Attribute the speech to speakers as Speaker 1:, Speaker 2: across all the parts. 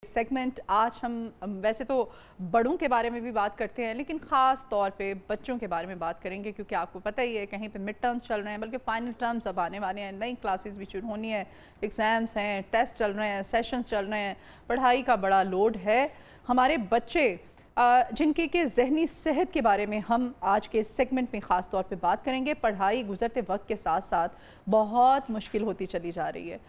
Speaker 1: Segment आज हम वैसे तो बड़ों के बारे में भी बात करते हैं, लेकिन ख़ास तौर पे बच्चों के बारे में बात करेंगे, क्योंकि आपको पता ही है कहीं पे मिड टर्म्स चल रहे हैं, बल्कि फाइनल टर्म्स अब आने वाले हैं, नई क्लासेस भी शुरू होनी है, एग्ज़ाम्स हैं, टेस्ट चल रहे हैं, सेशंस चल रहे हैं, पढ़ाई का बड़ा लोड है। हमारे बच्चे जिनकी के ज़हनी सेहत के बारे में हम आज के सेगमेंट में ख़ास तौर पे बात करेंगे। पढ़ाई गुज़रते वक्त के साथ साथ बहुत मुश्किल होती चली जा रही है।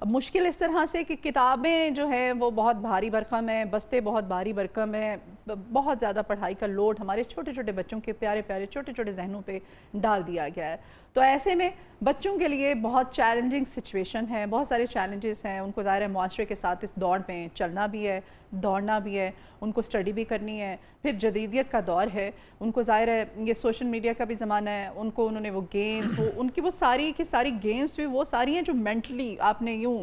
Speaker 1: मुश्किल इस तरह से कि किताबें जो हैं वो बहुत भारी भरकम हैं, बस्ते बहुत भारी भरकम हैं, बहुत ज़्यादा पढ़ाई का लोड हमारे छोटे छोटे बच्चों के प्यारे प्यारे छोटे छोटे जहनों पे डाल दिया गया है। तो ऐसे में बच्चों के लिए बहुत चैलेंजिंग सिचुएशन है, बहुत सारे चैलेंजेस हैं। उनको ज़ाहिर है मुआशरे के साथ इस दौड़ में चलना भी है, दौड़ना भी है, उनको स्टडी भी करनी है, फिर जदीदियत का दौर है, उनको ज़ाहिर है ये सोशल मीडिया का भी ज़माना है, उनको उन्होंने वो गेम्स वो उनकी वो सारी की सारी गेम्स भी वो सारी हैं जो मेंटली आपने यूँ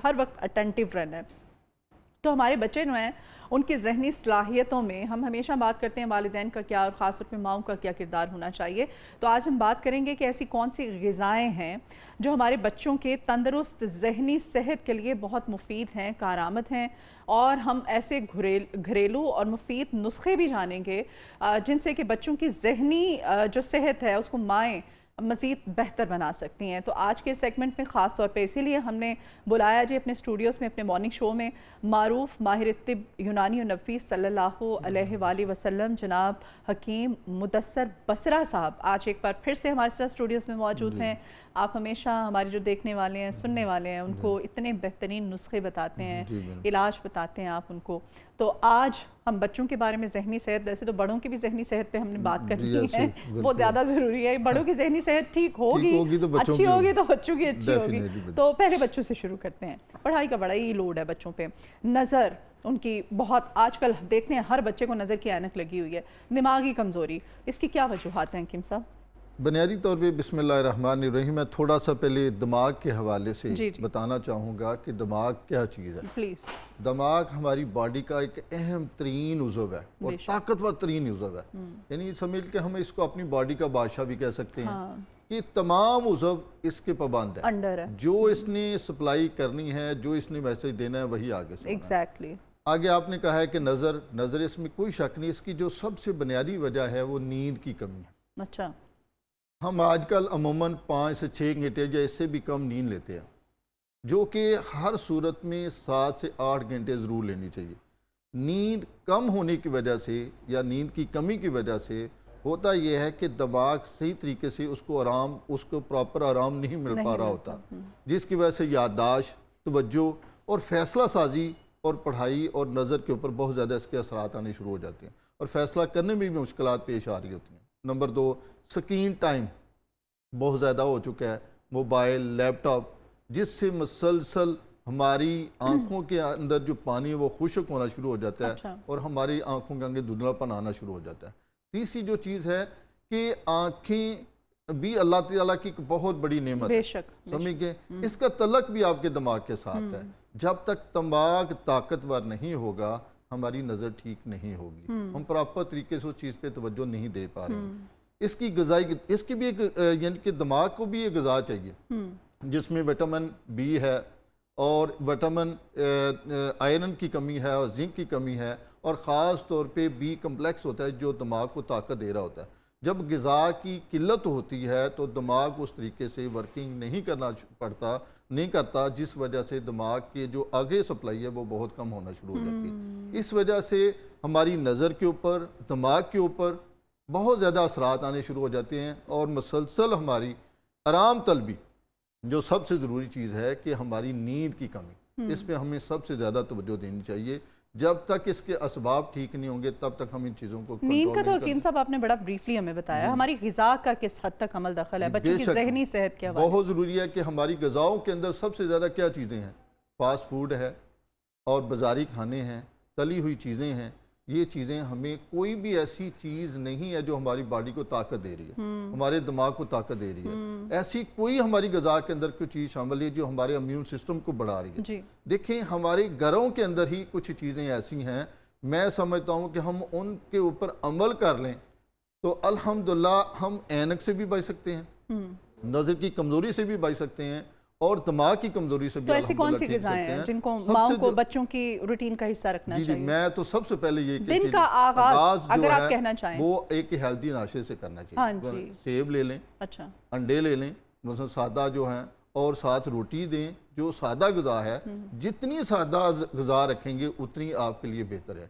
Speaker 1: हर वक्त अटेंटिव रहना है। तो हमारे बच्चे जो हैं उनकी ज़हनी सलाहियतों में हम हमेशा बात करते हैं वालिदैन का क्या और ख़ास तौर पे माँओं का क्या किरदार होना चाहिए। तो आज हम बात करेंगे कि ऐसी कौन सी ग़िज़ाएँ हैं जो हमारे बच्चों के तंदुरुस्त ज़हनी सेहत के लिए बहुत मुफीद हैं, कारआमद हैं, और हम ऐसे घरेलू और मुफीद नुस्खे भी जानेंगे जिनसे कि बच्चों की ज़हनी जो सेहत है उसको माएँ मज़ीद बेहतर बना सकती हैं। तो आज के सेगमेंट में ख़ास तौर पे इसीलिए हमने बुलाया जी अपने स्टूडियोज़ में, अपने मॉर्निंग शो में मारूफ माहिर तिब यूनानी नबी सल्लल्लाहु अलैहि वसल्लम जनाब हकीम मुदस्सर बसरा साहब आज एक बार फिर से हमारे साथ स्टूडियोज़ में मौजूद हैं। आप हमेशा हमारे जो देखने वाले हैं, सुनने वाले हैं, उनको इतने बेहतरीन नुस्खे बताते हैं, इलाज बताते हैं आप उनको। तो आज हम बच्चों के बारे में ज़हनी सेहत, वैसे तो बड़ों की भी ज़हनी सेहत पे हमने बात करनी है, वो ज़्यादा ज़रूरी है। बड़ों की ज़हनी सेहत ठीक होगी तो अच्छी होगी तो बच्चों की अच्छी होगी। तो पहले बच्चों से शुरू करते हैं। पढ़ाई का बड़ा ही लोड है बच्चों पे, नज़र उनकी बहुत आजकल देखते हैं हर बच्चे को नज़र की ऐनक लगी हुई है, दिमागी कमज़ोरी, इसकी क्या वजूहात हैं हकीम साहब?
Speaker 2: बुनियादी तौर पे बिस्मिल्लाहिर्रहमानिर्रहीम, मैं थोड़ा सा पहले दिमाग के हवाले से बताना चाहूँगा कि दिमाग क्या चीज़ है। प्लीज़। दिमाग हमारी बॉडी का एक अहम तरीन उज़व है और ताकतवर तरीन उज़व है, यानी समझ के हम इसको अपनी बॉडी का बादशाह भी कह सकते हैं। कि तमाम उज़व इसके पाबंद है, जो इसने सप्लाई करनी है, जो इसने मैसेज देना है वही आगे से। एग्जैक्टली। आगे आपने कहा है कि नज़र इसमें कोई शक नहीं, इसकी जो सबसे बुनियादी वजह है वो नींद की कमी है। अच्छा। हम आजकल अमूमन 5 से 6 घंटे या इससे भी कम नींद लेते हैं, जो कि हर सूरत में 7 से 8 घंटे ज़रूर लेनी चाहिए। नींद कम होने की वजह से या नींद की कमी की वजह से होता यह है कि दिमाग सही तरीके से उसको प्रॉपर आराम नहीं मिल पा रहा होता, जिसकी वजह से याददाश्त, तवज्जो और फ़ैसला साजी और पढ़ाई और नज़र के ऊपर बहुत ज़्यादा इसके असरात आने शुरू हो जाते हैं और फ़ैसला करने में भी मुश्किलात पेश आ रही होती हैं। नंबर 2, स्क्रीन टाइम बहुत ज़्यादा हो चुका है, मोबाइल, लैपटॉप, जिससे मुसलसल हमारी आँखों के अंदर जो पानी है वो खुश्क होना शुरू हो जाता है और हमारी आँखों के आगे धुंधलापन आना शुरू हो जाता है। तीसरी जो चीज़ है कि आँखें भी अल्लाह ताला की बहुत बड़ी नेमत है, समझ गए। इसका तल्लक भी आपके दिमाग के साथ है। जब तक दिमाग ताकतवर नहीं होगा हमारी नज़र ठीक नहीं होगी, हम प्रॉपर तरीके से उस चीज़ पे तवज्जो नहीं दे पा रहे। इसकी ग़िज़ाई, इसकी भी एक यानी कि दिमाग को भी एक ग़िज़ा चाहिए जिसमें विटामिन बी है और विटामिन आयरन की कमी है और जिंक की कमी है, और ख़ास तौर पे बी कम्प्लेक्स होता है जो दिमाग को ताकत दे रहा होता है। जब ग़िज़ा की किल्लत होती है तो दिमाग उस तरीके से वर्किंग नहीं करता, जिस वजह से दिमाग के जो आगे सप्लाई है वो बहुत कम होना शुरू हो जाती है। इस वजह से हमारी नज़र के ऊपर, दिमाग के ऊपर बहुत ज़्यादा असरात आने शुरू हो जाते हैं और मुसलसल हमारी आराम तलबी, जो सबसे ज़रूरी चीज़ है कि हमारी नींद की कमी, इस पर हमें सबसे ज़्यादा तवज्जो देनी चाहिए। जब तक इसके असबाब ठीक नहीं होंगे तब तक हम इन चीज़ों को
Speaker 1: नींद का तो हकीम साहब आपने बड़ा ब्रीफली हमें बताया, हमारी ग़िज़ा का किस हद तक अमल दखल है बच्चों की ज़हनी सेहत के हवाले? बहुत
Speaker 2: ज़रूरी है कि हमारी ग़िज़ाओं के अंदर सबसे ज़्यादा क्या चीज़ें हैं, फास्ट फूड है और बाज़ारी खाने हैं, तली हुई चीज़ें हैं। ये चीज़ें, हमें कोई भी ऐसी चीज़ नहीं है जो हमारी बॉडी को ताकत दे रही है, हमारे दिमाग को ताकत दे रही है। ऐसी कोई हमारी ग़िज़ा के अंदर कोई चीज़ शामिल है जो हमारे इम्यून सिस्टम को बढ़ा रही है। देखें, हमारे घरों के अंदर ही कुछ चीज़ें ऐसी हैं, मैं समझता हूँ कि हम उनके ऊपर अमल कर लें तो अल्हम्दुलिल्लाह हम ऐनक से भी बच सकते हैं, नज़र की कमज़ोरी से भी बच सकते हैं اور دماغ کی کمزوری سے بھی
Speaker 1: تو ایسی کون سی غذائیں ہیں جن کو ماؤں کو بچوں کی روٹین کا حصہ رکھنا چاہیے؟
Speaker 2: میں تو سب سے پہلے یہ
Speaker 1: دن کا آغاز اگر آپ کہنا چاہیں
Speaker 2: وہ ایک ہیلدی ناشتے سے کرنا چاہیے. سیب لے لیں,
Speaker 1: اچھا انڈے
Speaker 2: لے لیں, مثلا سادہ جو ہیں, اور ساتھ روٹی دیں جو سادہ غذا ہے. جتنی سادہ غذا رکھیں گے اتنی آپ کے لیے بہتر ہے.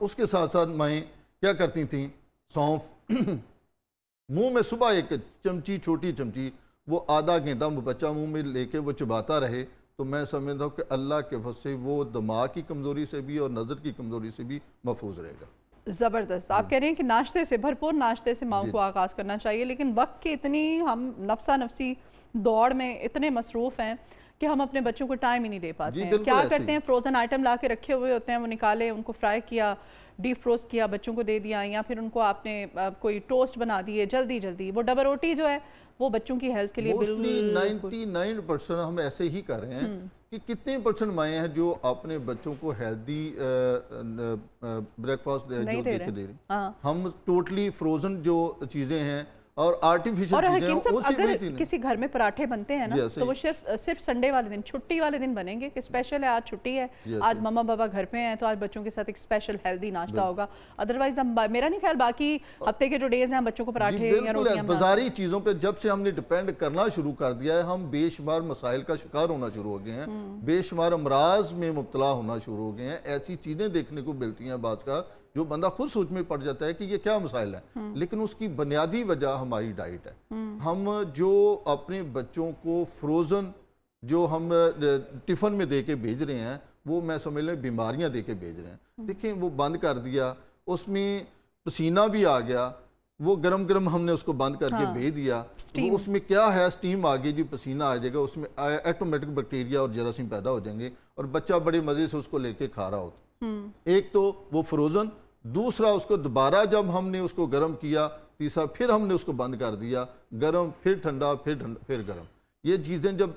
Speaker 2: اس کے ساتھ ساتھ مائیں کیا کرتی تھیں, سونف منہ میں صبح ایک چمچی, چھوٹی چمچی, وہ آدھا گھنٹہ بچہ منہ میں لے کے وہ چباتا رہے, تو میں سمجھتا ہوں کہ اللہ کے فضل سے وہ دماغ کی کمزوری سے بھی اور نظر کی کمزوری سے بھی محفوظ رہے گا.
Speaker 1: زبردست. آپ کہہ رہے ہیں کہ ناشتے سے, بھرپور ناشتے سے ماؤں کو آغاز کرنا چاہیے, لیکن وقت کی اتنی ہم نفسا نفسی دوڑ میں اتنے مصروف ہیں کہ ہم اپنے بچوں کو ٹائم ہی نہیں دے پاتے ہیں. کیا کرتے ہیں, فروزن آئٹم لا کے رکھے ہوئے ہوتے ہیں, وہ نکالے, ان کو فرائی کیا, ڈیپ فروز کیا, بچوں کو دے دیا, یا پھر ان کو آپ نے کوئی ٹوسٹ بنا دیے جلدی جلدی. وہ ڈبل روٹی جو ہے وہ بچوں کی ہیلتھ کے لیے
Speaker 2: بالکل 99% ہم ایسے ہی کر رہے ہیں کہ کتنے پرسنٹ مائیں ہیں جو اپنے بچوں کو ہیلدی بریک فاسٹ دے رہے ہیں. ہم ٹوٹلی فروزن جو چیزیں ہیں اور آرٹیفیشل چیزیں,
Speaker 1: اگر کسی گھر میں پراٹھے بنتے ہیں نا تو وہ صرف سنڈے والے دن, چھٹی والے دن بنیں گے کہ اسپیشل ہے, آج چھٹی ہے, آج ماما بابا گھر پہ ہیں, تو آج بچوں کے ساتھ ایک اسپیشل ہیلدی ناشتہ ہوگا. ادروائز میرا نہیں خیال باقی ہفتے کے جو ڈیز ہیں بچوں کو پراٹھے یا روٹیاں.
Speaker 2: بازاری چیزوں پہ جب سے ہم نے ڈیپینڈ کرنا شروع کر دیا ہے, ہم بے شمار مسائل کا شکار ہونا شروع ہو گئے ہیں, بے شمار امراض میں مبتلا ہونا شروع ہو گئے ہیں. ایسی چیزیں دیکھنے کو ملتی ہیں بعض کا جو بندہ خود سوچ میں پڑ جاتا ہے کہ یہ کیا مسائل ہے, لیکن اس کی بنیادی وجہ ہماری ڈائٹ ہے. ہم جو اپنے بچوں کو فروزن جو ہم ٹفن میں دے کے بھیج رہے ہیں, وہ میں سمجھ لیں بیماریاں دے کے بھیج رہے ہیں. دیکھیں وہ بند کر دیا, اس میں پسینہ بھی آ گیا, وہ گرم گرم ہم نے اس کو بند کر کے بھیج دیا, اس میں کیا ہے, سٹیم آ گئی جی, پسینہ آ جائے گا, اس میں ایٹومیٹک بیکٹیریا اور جراثیم پیدا ہو جائیں گے, اور بچہ بڑے مزے سے اس کو لے کے کھا رہا ہوتا. ایک تو وہ فروزن, دوسرا اس کو دوبارہ جب ہم نے اس کو گرم کیا, تیسرا پھر ہم نے اس کو بند کر دیا, گرم پھر ٹھنڈا پھر گرم. یہ چیزیں جب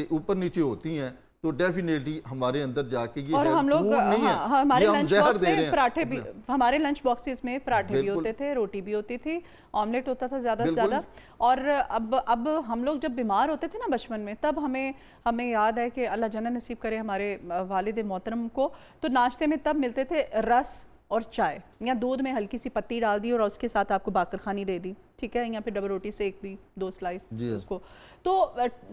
Speaker 2: اوپر نیچے ہوتی ہیں تو ڈیفینیٹلی ہمارے اندر جا کے یہ
Speaker 1: ہم لوگ ہمارے لنچ باکس میں پراٹھے بھی, ہمارے لنچ باکسز میں پراٹھے بھی ہوتے تھے, روٹی بھی ہوتی تھی, آملیٹ ہوتا تھا زیادہ سے زیادہ. اور اب ہم لوگ جب بیمار ہوتے تھے نا بچپن میں, تب ہمیں یاد ہے کہ اللہ جنت نصیب کرے ہمارے والد محترم کو, تو ناشتے میں تب ملتے تھے رس اور چائے, یا دودھ میں ہلکی سی پتی ڈال دی اور اس کے ساتھ آپ کو باقر خانی دے دی, ٹھیک ہے, یا پھر ڈبل روٹی سیک دی 2 سلائس اس کو. تو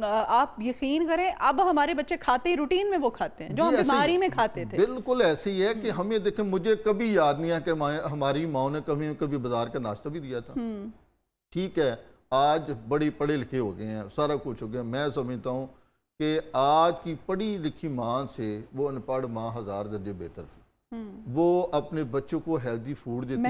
Speaker 1: آپ یقین کریں اب ہمارے بچے کھاتے ہی روٹین میں وہ کھاتے ہیں جو ہم بیماری میں کھاتے تھے.
Speaker 2: بالکل ایسے ہی ہے کہ ہمیں دیکھیں, مجھے کبھی یاد نہیں ہے کہ ہماری ماں نے کبھی بازار کا ناشتہ بھی دیا تھا. ٹھیک ہے, آج بڑی پڑھے لکھے ہو گئے ہیں, سارا کچھ ہو گیا. میں سمجھتا ہوں کہ آج کی پڑھی لکھی ماں سے وہ ان پڑھ ماں 1000 درجے بہتر تھی. وہ اپنے بچوں کو ہیلدی فوڈ دیتی تھی,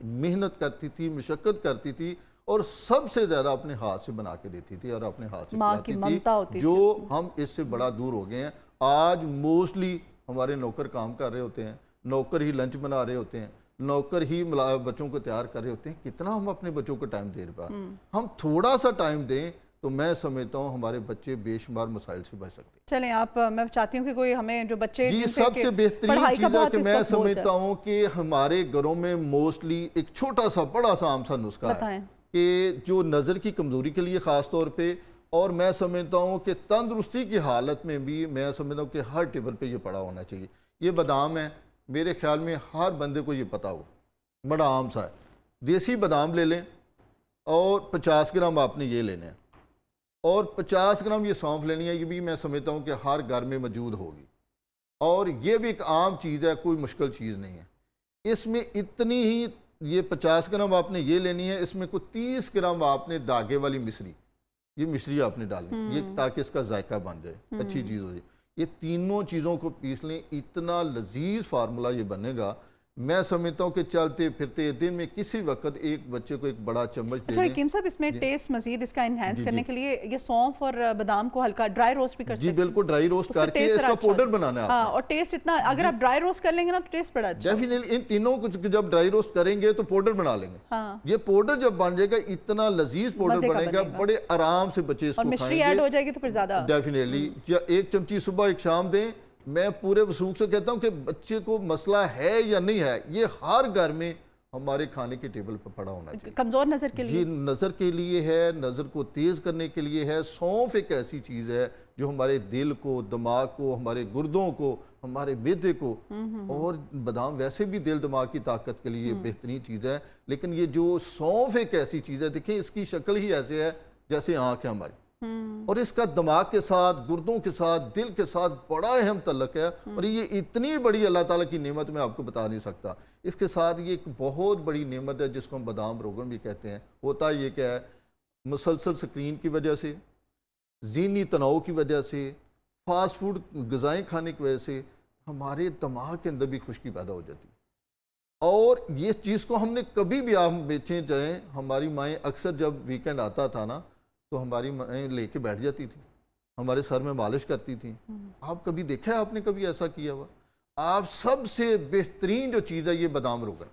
Speaker 2: محنت کرتی تھی, مشقت کرتی تھی, اور سب سے زیادہ اپنے ہاتھ سے بنا کے دیتی تھی اور اپنے ہاتھ سے کھلاتی تھی, جو ہم اس سے بڑا دور ہو گئے ہیں. آج موسٹلی ہمارے نوکر کام کر رہے ہوتے ہیں, نوکر ہی لنچ بنا رہے ہوتے ہیں, نوکر ہی بچوں کو تیار کر رہے ہوتے ہیں. کتنا ہم اپنے بچوں کو ٹائم دے رہے ہیں. ہم تھوڑا سا ٹائم دیں تو میں سمجھتا ہوں ہمارے بچے بے شمار مسائل سے بچ سکتے ہیں.
Speaker 1: چلیں میں چاہتی ہوں کہ کوئی ہمیں جو بچے
Speaker 2: جی سب سے بہترین چیز ہے کہ میں سمجھتا ہوں کہ ہمارے گھروں میں موسٹلی ایک چھوٹا سا بڑا سا عام سا نسخہ ہے کہ جو نظر کی کمزوری کے لیے خاص طور پہ, اور میں سمجھتا ہوں کہ تندرستی کی حالت میں بھی میں سمجھتا ہوں کہ ہر ٹیبل پہ یہ پڑا ہونا چاہیے. یہ بادام ہے, میرے خیال میں ہر بندے کو یہ پتا ہو, بڑا عام سا ہے. دیسی بادام لے لیں اور 50 گرام آپ نے یہ لینے ہیں, اور 50 گرام یہ سونف لینی ہے. یہ بھی میں سمجھتا ہوں کہ ہر گھر میں موجود ہوگی, اور یہ بھی ایک عام چیز ہے, کوئی مشکل چیز نہیں ہے. اس میں اتنی ہی یہ 50 گرام آپ نے یہ لینی ہے, اس میں کوئی 30 گرام آپ نے داغے والی مصری, یہ مصری آپ نے ڈالنی یہ تاکہ اس کا ذائقہ بن جائے, اچھی چیز ہو جائے. یہ تینوں چیزوں کو پیس لیں, اتنا لذیذ فارمولا یہ بنے گا. میں سمجھتا ہوں کہ چلتے پھرتے دن میں کسی وقت ایک بچے کو ایک بڑا چمچ دے دیں.
Speaker 1: اچھا حکیم صاحب, اس میں ٹیسٹ مزید اس کا انہینس کرنے کے لیے یہ سونف اور بادام کو ہلکا ڈرائی روسٹ بھی کر سکتے ہیں.
Speaker 2: جی بالکل, ڈرائی روسٹ کر کے اس کا پاؤڈر بنانا ہے.
Speaker 1: ہاں, اور ٹیسٹ اتنا, اگر آپ ڈرائی روسٹ کر لیں گے نا تو ٹیسٹ بڑا اچھا ہے.
Speaker 2: ڈیفینیٹلی ان تینوں کو جب ڈرائی روسٹ کریں گے تو پاؤڈر بنا لیں گے. یہ پاؤڈر جب بن جائے گا, اتنا لذیذ پاؤڈر بنے گا, بڑے آرام سے بچے اس کو کھائیں گے. اور
Speaker 1: مشری ایڈ ہو جائے گی تو پھر زیادہ
Speaker 2: ڈیفینیٹلی 1 چمچی صبح 1 شام دیں. میں پورے وثوق سے کہتا ہوں کہ بچے کو مسئلہ ہے یا نہیں ہے, یہ ہر گھر میں हमारे खाने के टेबल पर पड़ा होना चाहिए।
Speaker 1: कमज़ोर नज़र के लिए?
Speaker 2: ये नज़र के लिए है, नज़र को तेज़ करने के लिए है। सौंफ एक ऐसी चीज़ है जो हमारे दिल को, दिमाग को, हमारे गुर्दों को, हमारे मैदे को, और बादाम वैसे भी दिल दिमाग की ताकत के लिए बेहतरीन चीज़ है, लेकिन ये जो सौंफ एक ऐसी चीज़ है, देखें इसकी शक्ल ही ऐसे है जैसे आँख है हमारी, और इसका दिमाग के साथ, गुर्दों के साथ, दिल के साथ बड़ा अहम तल्लक है, और ये इतनी बड़ी अल्लाह ताला की नेमत मैं आपको बता नहीं सकता। इसके साथ ये एक बहुत बड़ी नेमत है जिसको हम बादाम रोगन भी कहते हैं। होता ये क्या है, मुसलसल स्क्रीन की वजह से, ज़हनी तनाव की वजह से, फास्ट फूड ग़िज़ाएँ खाने की वजह से हमारे दिमाग के अंदर भी खुश्की पैदा हो जाती है। और ये चीज़ को हमने कभी भी, आप बेचें जाएँ, हमारी माएँ अक्सर जब वीकेंड आता था ना, तो हमारी माएँ लेके बैठ जाती थी, हमारे सर में मालिश करती थी। आप कभी देखा है, आपने कभी ऐसा किया हुआ? आप सबसे बेहतरीन जो चीज़ है ये बादाम रोगन।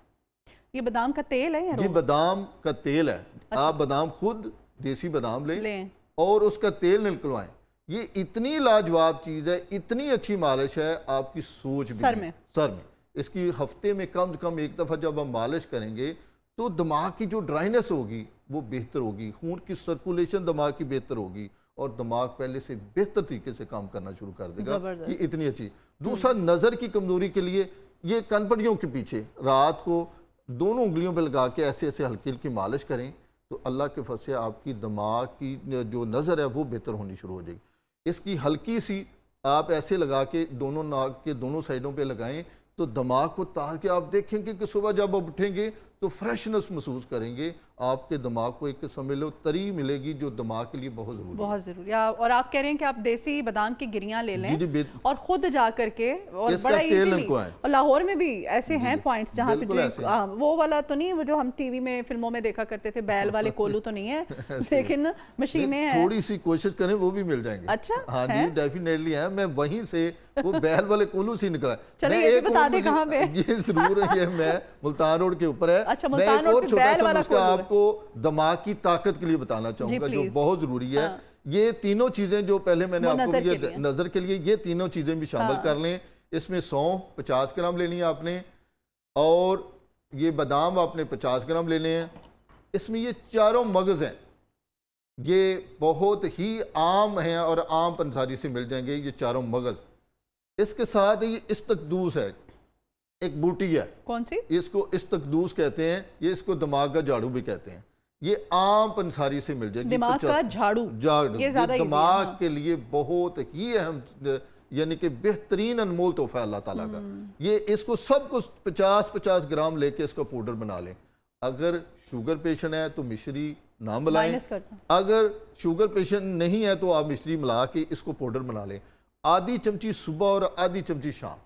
Speaker 1: ये बादाम का तेल है या
Speaker 2: जी बादाम का तेल है। अच्छा। आप बादाम खुद देसी बादाम लें और उसका तेल निकलवाएं। ये इतनी लाजवाब चीज़ है, इतनी अच्छी मालिश है, आपकी सोच भी सर में इसकी हफ्ते में कम से कम एक दफ़ा जब हम मालिश करेंगे तो दिमाग की जो ड्राइनेस होगी वो बेहतर होगी, खून की सर्कुलेशन दिमाग की बेहतर होगी, और दिमाग पहले से बेहतर तरीके से काम करना शुरू कर देगा। ये इतनी अच्छी। दूसरा, नज़र की कमज़ोरी के लिए ये कनपटियों के पीछे रात को दोनों उंगलियों पे लगा के ऐसे ऐसे हल्की हल्की मालिश करें तो अल्लाह के फज़ल से आपकी दिमाग की जो नज़र है वो बेहतर होनी शुरू हो जाएगी। इसकी हल्की सी आप ऐसे लगा के दोनों नाक के दोनों साइडों पे लगाएं तो दिमाग को, ताकि आप देखेंगे कि सुबह जब आप उठेंगे तो फ्रेशनेस महसूस करेंगे, आपके दिमाग को एक समझ लो तरी मिलेगी जो दिमाग के लिए बहुत ज़रूरी है। और आप कह रहे हैं कि आप देसी बादाम की गिरियां ले लें और खुद जा करके, और बड़ा इजीली, और लाहौर में भी ऐसे हैं पॉइंट्स जहाँ पे वो वाला तो नहीं, वो जो हम टीवी में फिल्मों में देखा करते थे, बैल वाले कोलू तो नहीं है लेकिन मशीनें हैं, थोड़ी सी कोशिश करें वो भी मिल जाएंगे।
Speaker 1: अच्छा,
Speaker 2: हाँ जी, डेफिनेटली है। मैं वहीं से वो बैल वाले कोलू से निकला।
Speaker 1: चलिए बता दें कहाँ पे?
Speaker 2: ये जरूर है, ये मैं मुल्तान रोड के ऊपर है।
Speaker 1: अच्छा,
Speaker 2: मैं एक और छोटा सा नुस्खा आपको दिमाग की ताकत के लिए बताना चाहूंगा जो बहुत जरूरी है। ये तीनों चीजें जो पहले मैंने आपको नजर के लिए ये तीनों चीजें भी शामिल कर लें। इसमें सौंफ 50 ग्राम लेनी है आपने, और ये बादाम आपने 50 ग्राम लेने हैं। इसमें ये चारों मगज हैं, ये बहुत ही आम हैं और आम पंसारी से मिल जाएंगे ये चारों मगज। इसके साथ ये इस्तकदूस है, एक बूटी है। कौन सी? इसको इस्तकदूस कहते हैं, ये इसको दिमाग का झाड़ू भी कहते हैं। ये आम पंसारी से मिल जाएगी।
Speaker 1: दिमाग का झाड़ू,
Speaker 2: ये दिमाग के लिए बहुत ही अहम, यानी कि बेहतरीन अनमोल तोहफा अल्लाह ताला का। ये इसको सब कुछ 50-50 ग्राम लेके इसका पाउडर बना लें। अगर शुगर पेशेंट है तो मिश्री ना मिलाएं, अगर शुगर पेशेंट नहीं है तो आप मिश्री मिला के इसको पाउडर बना लें। आधी चमची सुबह और आधी चमची शाम,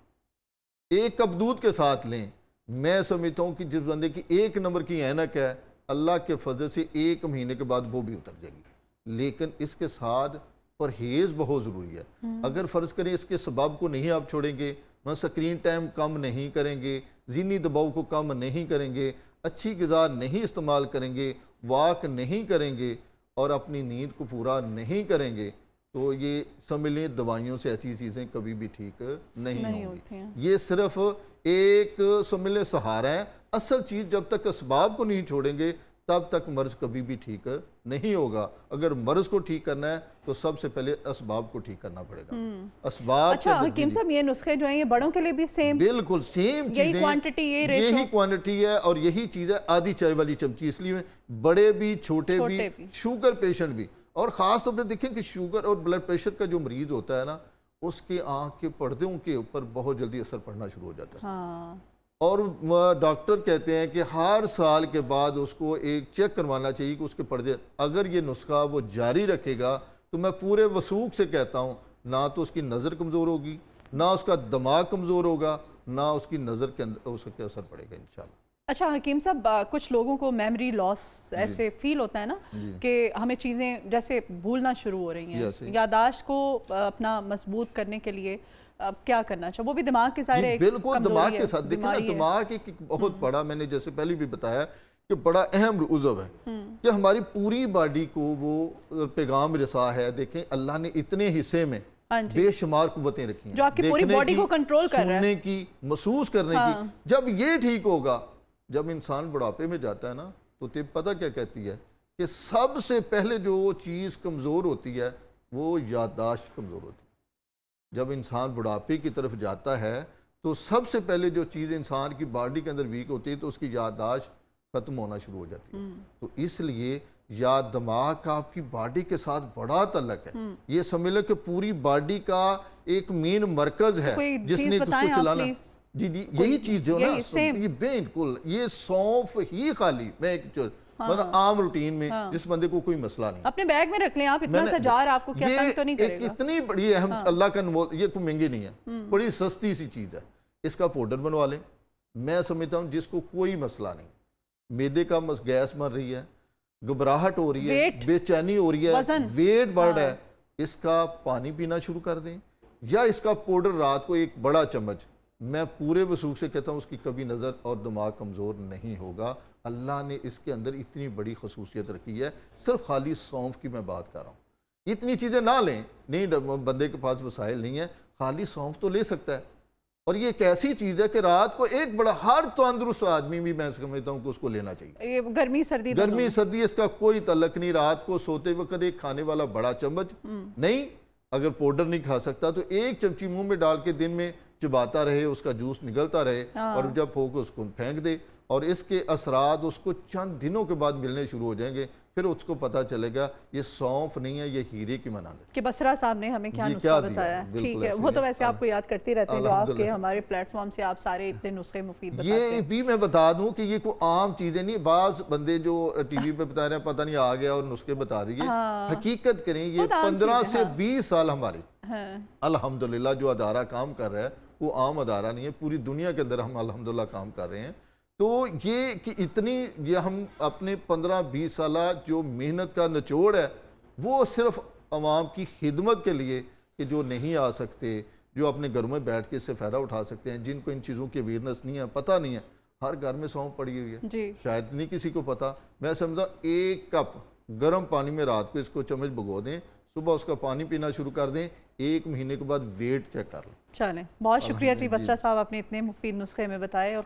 Speaker 2: 1 कप दूध के साथ लें। मैं समझता हूँ कि जिस बंदे की 1 नंबर की ऐनक है, अल्लाह के फजल से 1 महीने के बाद वो भी उतर जाएगी। लेकिन इसके साथ परहेज़ बहुत ज़रूरी है। अगर फ़र्ज़ करें इसके सबब को नहीं आप छोड़ेंगे, मैं स्क्रीन टाइम कम नहीं करेंगे, ज़हनी दबाव को कम नहीं करेंगे, अच्छी ग़िज़ा नहीं इस्तेमाल करेंगे, वॉक नहीं करेंगे और अपनी नींद को पूरा नहीं करेंगे, तो ये समझ लें दवाइयों से ऐसी चीज़ें कभी भी ठीक नहीं होती। ये सिर्फ एक समझ लें सहारा है। असल चीज़ जब तक असबाब को नहीं छोड़ेंगे तब तक मर्ज़ कभी भी ठीक नहीं होगा। अगर मर्ज़ को ठीक करना है तो सबसे पहले असबाब को ठीक करना पड़ेगा। असबाब।
Speaker 1: अच्छा हकीम साहब, ये नुस्खे जो हैं ये बड़ों के लिए भी सेम?
Speaker 2: बिल्कुल सेम चीज़, यही क्वांटिटी है और यही चीज़ है। आधी चाय वाली चमची, इसलिए बड़े भी छोटे भी, शुगर पेशेंट भी, और ख़ास तौर पर देखें कि शुगर और ब्लड प्रेशर का जो मरीज़ होता है ना, उसके आँख के पर्दों के ऊपर बहुत जल्दी असर पड़ना शुरू हो जाता है। हाँ। और डॉक्टर कहते हैं कि हर साल के बाद उसको एक चेक करवाना चाहिए कि उसके पर्दे, अगर ये नुस्खा वो जारी रखेगा तो मैं पूरे वसूख से कहता हूँ, ना तो उसकी नज़र कमज़ोर होगी, ना उसका दिमाग कमज़ोर होगा, ना उसकी नज़र के अंदर उसके असर पड़ेगा इंशाल्लाह।
Speaker 1: अच्छा हकीम साहब, कुछ लोगों को मेमोरी लॉस ऐसे फील होता है ना कि हमें चीज़ें जैसे भूलना शुरू हो रही हैं, यादाश्त को अपना मजबूत करने के लिए अब क्या करना चाहिए? वो भी दिमाग के ज़ाहिर
Speaker 2: बिल्कुल दिमाग के साथ देखिए ना, दिमाग एक बहुत बड़ा, मैंने जैसे पहले भी बताया कि बड़ा अहम उज़व है कि हमारी पूरी बॉडी को वो पैगाम रसा है। देखें अल्लाह ने इतने हिस्से में बेशुमार कुव्वतें रखी हैं
Speaker 1: जो आपकी पूरी बॉडी को कंट्रोल कर रहा है,
Speaker 2: सुनने की, महसूस करने की। जब ये ठीक होगा جب انسان بڑھاپے میں جاتا ہے نا تو طب پتہ کیا کہتی ہے کہ سب سے پہلے جو چیز کمزور ہوتی ہے وہ یادداشت کمزور ہوتی ہے. جب انسان بڑھاپے کی طرف جاتا ہے تو سب سے پہلے جو چیز انسان کی باڈی کے اندر ویک ہوتی ہے تو اس کی یادداشت ختم ہونا شروع ہو جاتی ہے. تو اس لیے دماغ کا آپ کی باڈی کے ساتھ بڑا تعلق ہے. یہ سمجھ لیں کہ پوری باڈی کا ایک مین مرکز ہے جس نے اس کو چلانا. جی یہی چیز جو نا یہ بالکل یہ سونف ہی خالی میں ایک عام روٹین میں جس بندے کو کوئی مسئلہ نہیں
Speaker 1: اپنے بیگ میں رکھ لیں آپ اتنا سا جار آپ کو کیا تنگ تو نہیں کرے گا.
Speaker 2: اتنی بڑی اہم اللہ کا یہ کوئی مہنگی نہیں ہے, بڑی سستی سی چیز ہے. اس کا پاؤڈر بنوا لیں. میں سمجھتا ہوں جس کو کوئی مسئلہ نہیں, معدے کا گیس مر رہی ہے, گھبراہٹ ہو رہی ہے, بے چینی ہو رہی ہے, ویٹ بڑھ رہا ہے, اس کا پانی پینا شروع کر دیں یا اس کا پاؤڈر رات کو ایک بڑا چمچ. میں پورے وثوق سے کہتا ہوں اس کی کبھی نظر اور دماغ کمزور نہیں ہوگا. اللہ نے اس کے اندر اتنی بڑی خصوصیت رکھی ہے. صرف خالی سونف کی میں بات کر رہا ہوں. اتنی چیزیں نہ لیں, نہیں بندے کے پاس وسائل نہیں ہے, خالی سونف تو لے سکتا ہے. اور یہ ایک ایسی چیز ہے کہ رات کو ایک بڑا ہر تندرست آدمی بھی میں سمجھتا ہوں کہ اس کو لینا چاہیے.
Speaker 1: گرمی سردی
Speaker 2: اس کا کوئی تعلق نہیں. رات کو سوتے وقت ایک کھانے والا بڑا چمچ نہیں, اگر پاؤڈر نہیں کھا سکتا تو ایک چمچی منہ میں ڈال کے دن میں چباتا رہے, اس کا جوس نگلتا رہے اور جب ہو کے اس کو پھینک دے. اور اس کے اثرات اس کو چند دنوں کے بعد ملنے شروع ہو جائیں گے. پھر اس کو پتا چلے گا یہ سونف نہیں ہے, یہ ہیرے کی مانند ہے.
Speaker 1: کہ بسرا صاحب نے ہمیں کیا نسخہ بتایا ہے. ٹھیک ہے, وہ تو ویسے آپ کو یاد کرتی رہتے ہیں جو آپ کے ہمارے پلیٹ فارم سے آپ سارے اتنے نسخے مفید بتاتے ہیں.
Speaker 2: یہ بھی میں بتا دوں کہ یہ کوئی عام چیزیں نہیں. بعض بندے جو ٹی وی پہ بتا رہے ہیں پتہ نہیں آ گیا اور نسخے بتا دیے. حقیقت کریں یہ 15 سے 20 سال ہماری الحمدللہ جو ادارہ کام کر رہا ہے وہ عام ادارہ نہیں ہے. پوری دنیا کے اندر ہم الحمدللہ کام کر رہے ہیں. تو یہ کہ اتنی یہ ہم اپنے 15-20 سالہ جو محنت کا نچوڑ ہے وہ صرف عوام کی خدمت کے لیے کہ جو نہیں آ سکتے, جو اپنے گھروں میں بیٹھ کے اس سے فائدہ اٹھا سکتے ہیں, جن کو ان چیزوں کی اویئرنس نہیں ہے, پتہ نہیں ہے. ہر گھر میں سونف پڑی ہوئی ہے, شاید نہیں کسی کو پتا. میں سمجھتا 1 کپ گرم پانی میں رات کو اس کو چمچ بھگو دیں, صبح اس کا پانی پینا شروع کر دیں, 1 مہینے کے بعد ویٹ چیک کر لیں.
Speaker 1: چلیں, بہت شکریہ جی بسرا صاحب, آپ نے اتنے مفید نسخے میں بتائے. اور